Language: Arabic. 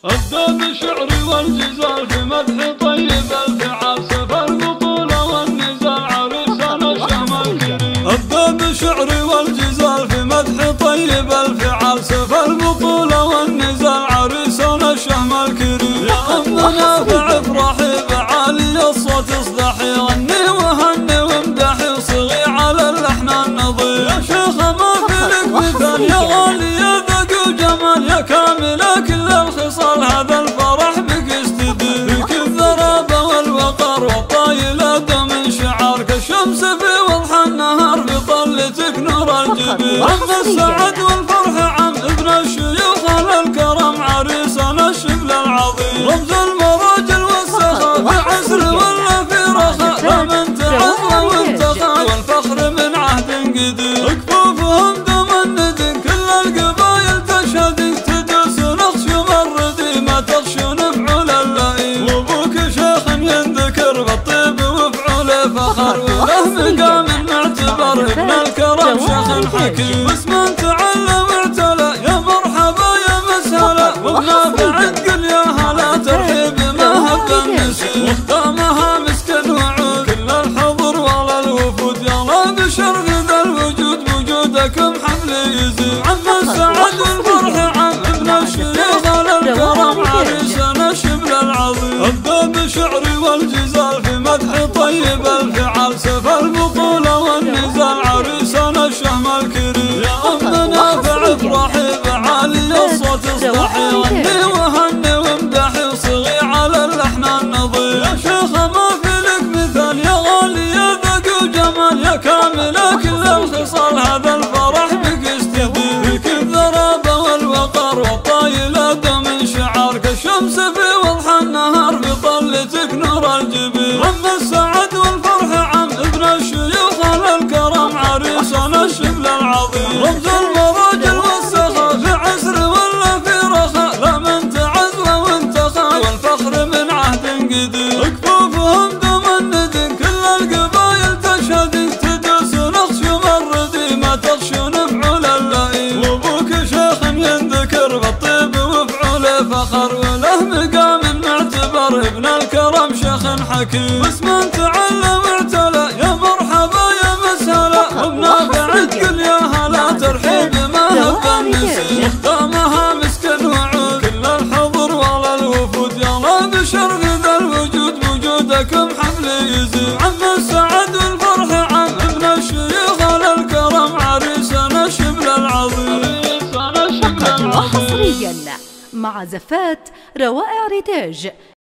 أبدأ بالشعر والجزال في مدح طيب الفعال سفى البطولة والنزال عريسنا الشمال كريم. أبدأ بالشعر والجزال في مدح طيب الفعال سفى البطولة والنزال عريسنا الشمال كريم. يا أمنا افرحي بعالي الصوت اصدحي غني وهني وامدحي وصغي على اللحن النظيف. يا شيخ ما في لك مثال يا غالي يا ذق وجمال يا كامل كل الخصال هذا الفرح بك يستدير. فيك الذرابة والوقار والطايلة من شعارك الشمس في وضح النهار بطلتك نور الجبين. رمز السعد والفرح عم ابن الشيوخ الكرم عريسنا الشبل العظيم. رمز المراجل والسخاء في عسر ولا في رخاء لا من تعظى وانتخى والفخر من عهد قديم. كفوفهم تمند كل القبايل تشهد تدوس نقش مردي ما تخشون فعول اللئيم. وابوك شيخ ينذكر بالطيب وفعوله فخر وله مقام معتبر ابن الكرم شيخ حكيم. واسم تعلى واعتلى يا مرحبا يا مسهلا وبنافع قل يا هلا ترحيب ما هب النسيم. وختامها مسك وعود كل الحضور ولا الوفود يلا بشرف ذا الوجود بوجودكم حمل يزيد. عم السعد والفرح عم ابن الشيخ الكرم عريسنا الشبل العظيم. ابدا بشعري والجزال في مدح طيب الفعال سفى البطولة والنزال عريسنا الشمال كريم. يا أمنا افرحي بعالي الصوت اصدحي غني وهني وامدحي وصغي على اللحن النظيف. يا شيخ ما في لك مثال يا غالي يا ذق وجمال يا كامل كل الخصال هذا الفرح بك يستدير. فيك الذرابة والوقار والطايلة من شعارك الشمس في وضح النهار بطلتك نور الجبين. رب السعد والفرح عم ابن الشيوخ الكرم عريسنا الشبل العظيم. رمز المراجل والسخاء في عسر ولا في رخاء لا من تعزوى وانتخى والفخر من عهد قديم. كفوفهم تمند كل القبايل تشهد تدوس نقش مردي ما تخشون فعول اللئيم. وابوك شيخ ينذكر بالطيب وفعوله فخر وله مقام معتبر ابن الكرم شيخ حكيم. واسم تعلى واعتلى يا مرحبا يا مسهلا وبنافع قل يا هلا ترحيب ما هب النسيم. وختامها مسك وعود كل الحضور ولا الوفود يلا بشرف ذا الوجود بوجودكم حمل يزيد. عم السعد والفرح عم ابن الشيوخ الكرم عريسنا الشبل العظيم. فقط وحصريا مع زفات روائع ريتاج.